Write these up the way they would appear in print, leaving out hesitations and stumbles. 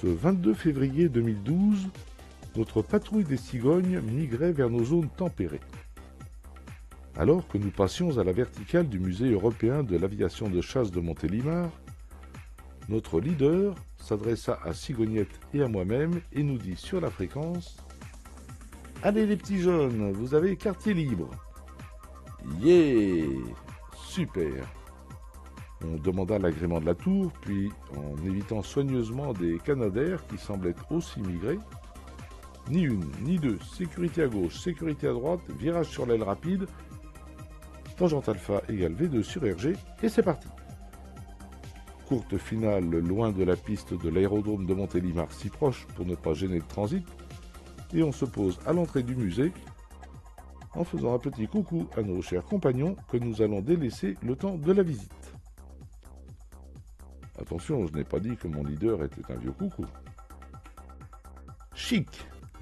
Ce 22 février 2012, notre patrouille des cigognes migrait vers nos zones tempérées. Alors que nous passions à la verticale du musée européen de l'aviation de chasse de Montélimar, notre leader s'adressa à Cigognette et à moi-même et nous dit sur la fréquence « Allez les petits jeunes, vous avez quartier libre !» Yeah! Super! On demanda l'agrément de la tour, puis en évitant soigneusement des canadaires qui semblaient aussi migrés, ni une, ni deux, sécurité à gauche, sécurité à droite, virage sur l'aile rapide, tangente alpha égale V2 sur RG, et c'est parti. Courte finale loin de la piste de l'aérodrome de Montélimar, si proche pour ne pas gêner le transit, et on se pose à l'entrée du musée en faisant un petit coucou à nos chers compagnons que nous allons délaisser le temps de la visite. Attention, je n'ai pas dit que mon leader était un vieux coucou. Chic!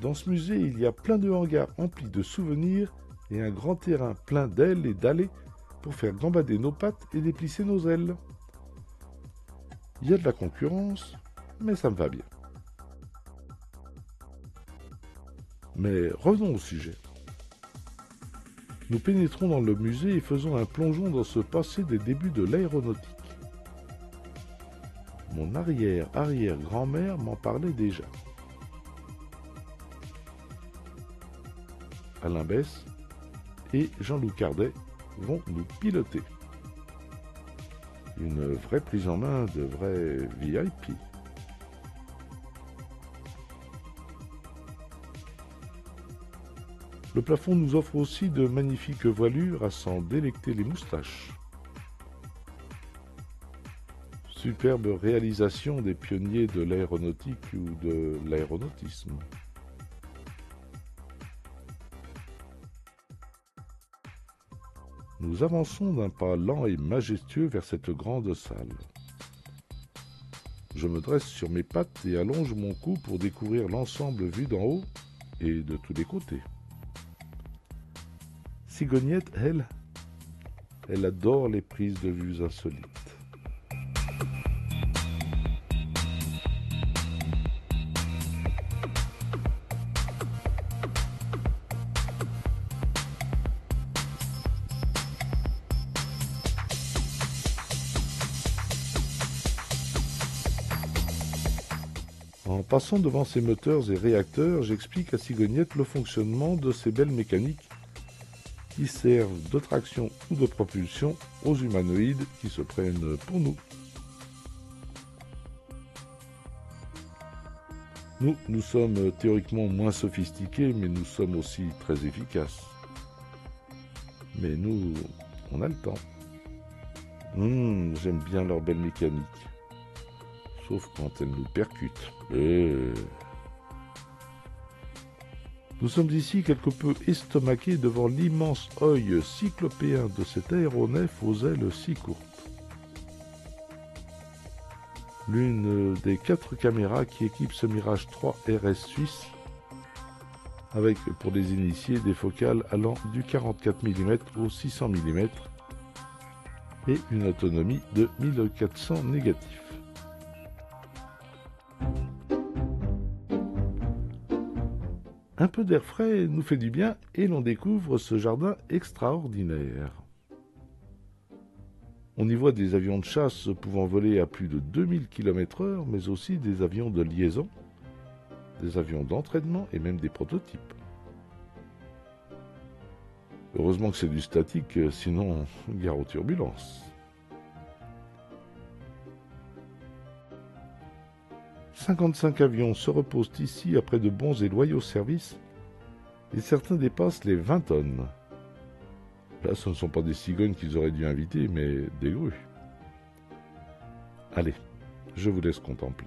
Dans ce musée, il y a plein de hangars emplis de souvenirs et un grand terrain plein d'ailes et d'allées pour faire gambader nos pattes et déplisser nos ailes. Il y a de la concurrence, mais ça me va bien. Mais revenons au sujet. Nous pénétrons dans le musée et faisons un plongeon dans ce passé des débuts de l'aéronautique. Mon arrière-arrière-grand-mère m'en parlait déjà. Alain Besse et Jean-Loup Cardet vont nous piloter. Une vraie prise en main de vrais VIP. Le plafond nous offre aussi de magnifiques voilures à s'en délecter les moustaches. Superbe réalisation des pionniers de l'aéronautique ou de l'aéronautisme. Nous avançons d'un pas lent et majestueux vers cette grande salle. Je me dresse sur mes pattes et allonge mon cou pour découvrir l'ensemble vu d'en haut et de tous les côtés. Cigognette, elle adore les prises de vues insolites. En passant devant ces moteurs et réacteurs, j'explique à Cigognette le fonctionnement de ces belles mécaniques qui servent de traction ou de propulsion aux humanoïdes qui se prennent pour nous. Nous sommes théoriquement moins sophistiqués, mais nous sommes aussi très efficaces. Mais nous, on a le temps. J'aime bien leur belle mécanique. Sauf quand elles nous percutent. Nous sommes ici quelque peu estomaqués devant l'immense œil cyclopéen de cet aéronef aux ailes si courtes. L'une des 4 caméras qui équipent ce Mirage 3 RS suisse, avec pour les initiés des focales allant du 44 mm au 600 mm et une autonomie de 1400 négatifs. Un peu d'air frais nous fait du bien et l'on découvre ce jardin extraordinaire. On y voit des avions de chasse pouvant voler à plus de 2000 km/h, mais aussi des avions de liaison, des avions d'entraînement et même des prototypes. Heureusement que c'est du statique, sinon gare aux turbulences. 55 avions se reposent ici après de bons et loyaux services, et certains dépassent les 20 tonnes. Là, ce ne sont pas des cigognes qu'ils auraient dû inviter, mais des grues. Allez, je vous laisse contempler.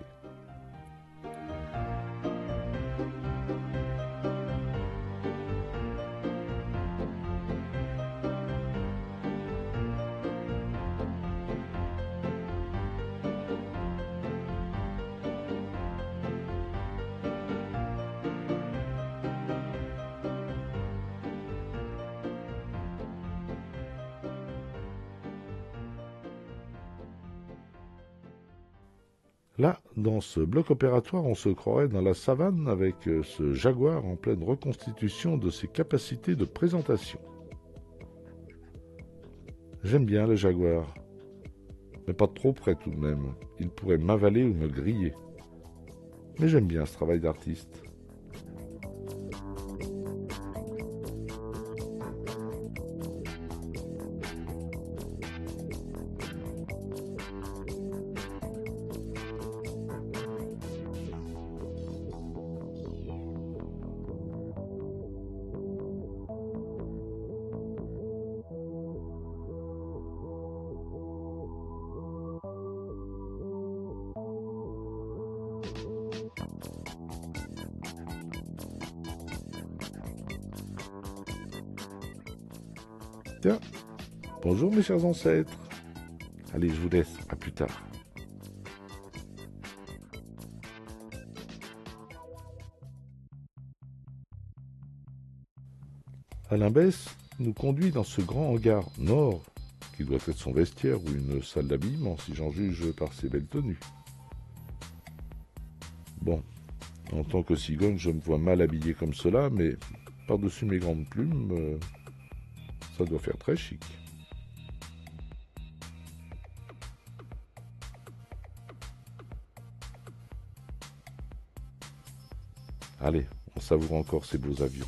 Là, dans ce bloc opératoire, on se croirait dans la savane avec ce jaguar en pleine reconstitution de ses capacités de présentation. J'aime bien le jaguar, mais pas trop près tout de même. Il pourrait m'avaler ou me griller. Mais j'aime bien ce travail d'artiste. Tiens, bonjour mes chers ancêtres. Allez, je vous laisse, à plus tard. Alain Bess nous conduit dans ce grand hangar nord, qui doit être son vestiaire ou une salle d'habillement, si j'en juge par ses belles tenues. Bon, en tant que cigogne, je me vois mal habillé comme cela, mais par-dessus mes grandes plumes, ça doit faire très chic. Allez, on savoure encore ces beaux avions.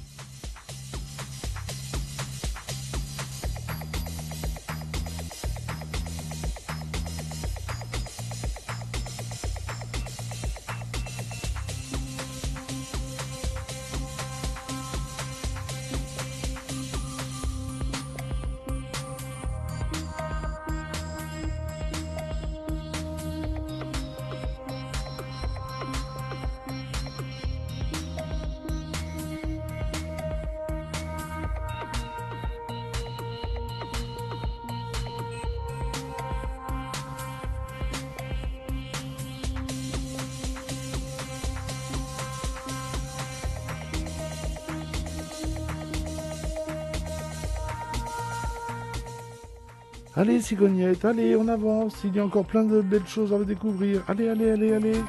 Allez, cigognette, allez, on avance. Il y a encore plein de belles choses à découvrir. Allez, allez, allez, allez.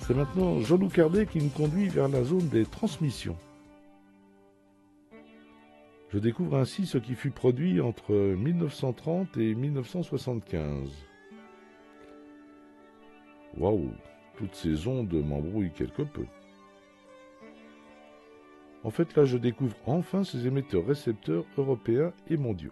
C'est maintenant Jean-Loup Cardet qui nous conduit vers la zone des transmissions. Je découvre ainsi ce qui fut produit entre 1930 et 1975. Waouh, toutes ces ondes m'embrouillent quelque peu. En fait, là, je découvre enfin ces émetteurs-récepteurs européens et mondiaux.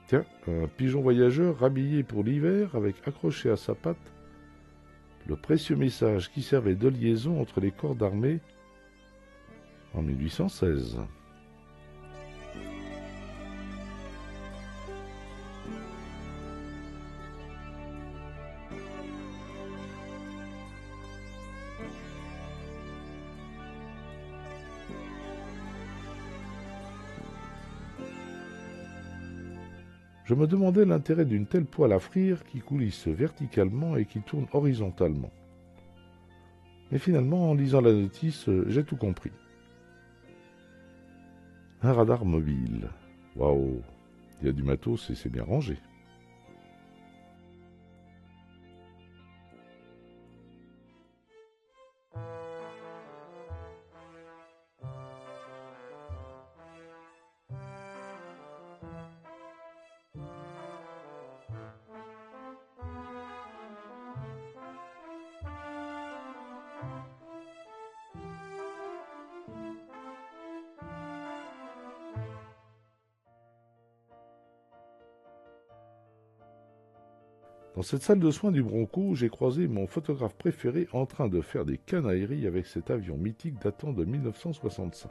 Tiens, un pigeon voyageur rhabillé pour l'hiver avec accroché à sa patte le précieux message qui servait de liaison entre les corps d'armée en 1816. Je me demandais l'intérêt d'une telle poêle à frire qui coulisse verticalement et qui tourne horizontalement. Mais finalement, en lisant la notice, j'ai tout compris. Un radar mobile. Waouh, il y a du matos et c'est bien rangé. Dans cette salle de soins du Bronco, j'ai croisé mon photographe préféré en train de faire des canailleries avec cet avion mythique datant de 1965.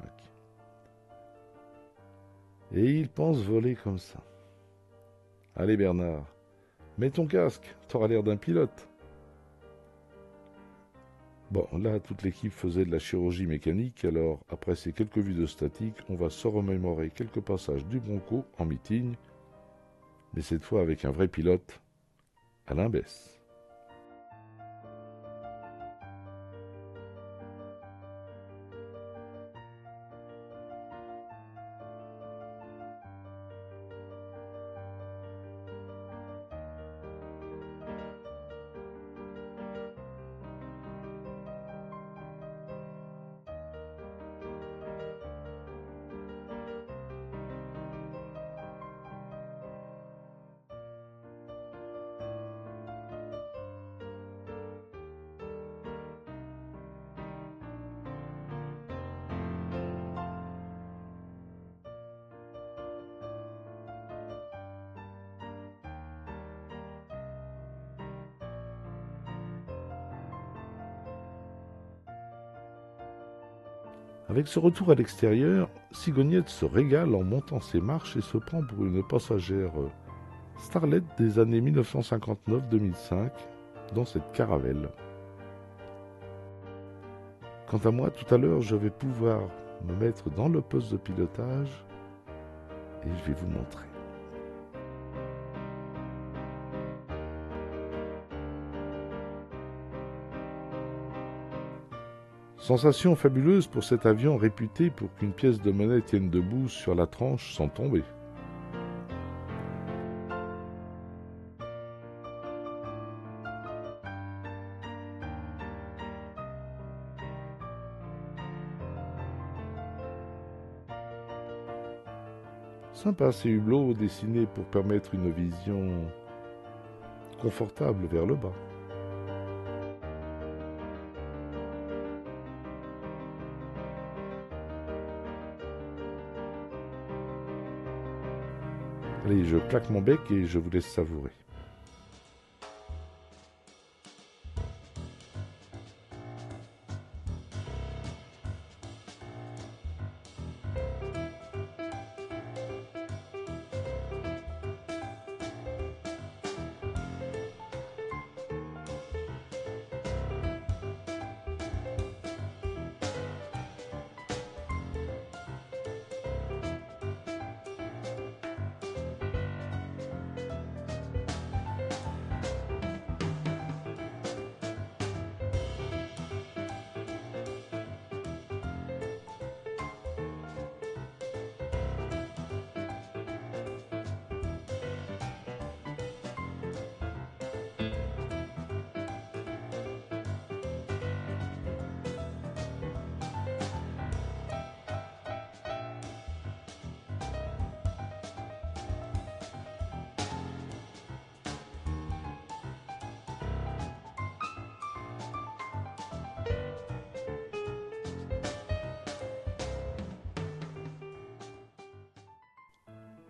Et il pense voler comme ça. Allez Bernard, mets ton casque, t'auras l'air d'un pilote. Bon, là, toute l'équipe faisait de la chirurgie mécanique, alors, après ces quelques vues de statique, on va se remémorer quelques passages du Bronco en meeting, mais cette fois avec un vrai pilote, Alain Bess. Avec ce retour à l'extérieur, Sigognette se régale en montant ses marches et se prend pour une passagère starlet des années 1959-2005 dans cette caravelle. Quant à moi, tout à l'heure, je vais pouvoir me mettre dans le poste de pilotage et je vais vous montrer. Sensation fabuleuse pour cet avion réputé pour qu'une pièce de monnaie tienne debout sur la tranche sans tomber. Sympa ces hublots dessinés pour permettre une vision confortable vers le bas. Allez, je claque mon bec et je vous laisse savourer.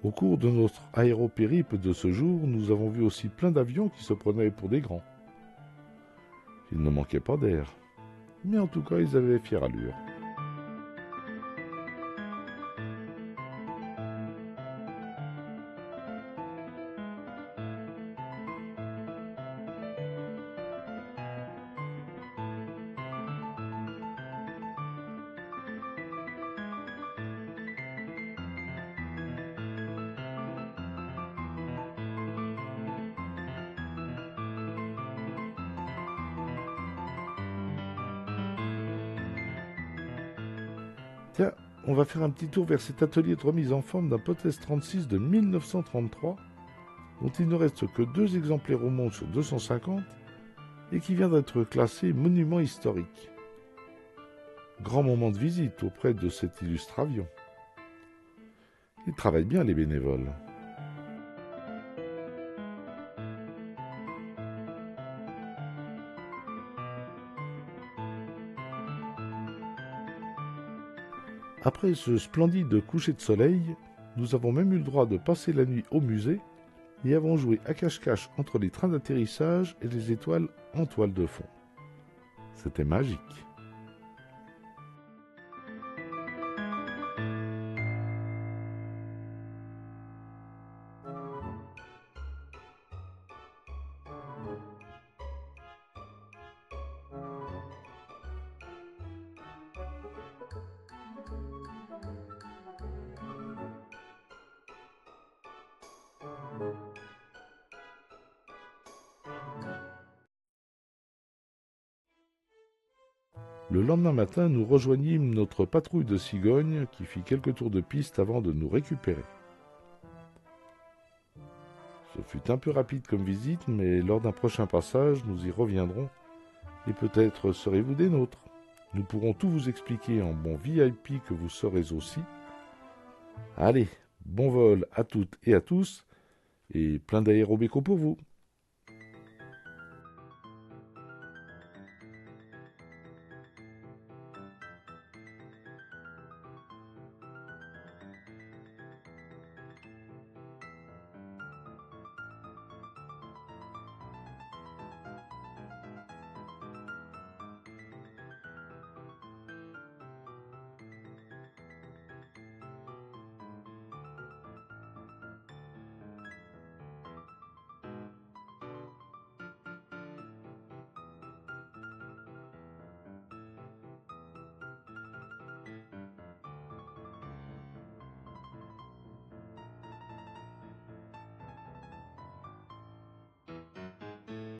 Au cours de notre aéropériple de ce jour, nous avons vu aussi plein d'avions qui se prenaient pour des grands. Ils ne manquaient pas d'air, mais en tout cas ils avaient fière allure. Tiens, on va faire un petit tour vers cet atelier de remise en forme d'un Potez 36 de 1933, dont il ne reste que 2 exemplaires au monde sur 250 et qui vient d'être classé monument historique. Grand moment de visite auprès de cet illustre avion. Ils travaillent bien les bénévoles. Après ce splendide coucher de soleil, nous avons même eu le droit de passer la nuit au musée et avons joué à cache-cache entre les trains d'atterrissage et les étoiles en toile de fond. C'était magique. Le lendemain matin, nous rejoignîmes notre patrouille de cigognes qui fit quelques tours de piste avant de nous récupérer. Ce fut un peu rapide comme visite, mais lors d'un prochain passage, nous y reviendrons et peut-être serez-vous des nôtres. Nous pourrons tout vous expliquer en bon VIP que vous serez aussi. Allez, bon vol à toutes et à tous et plein d'aérobéco pour vous.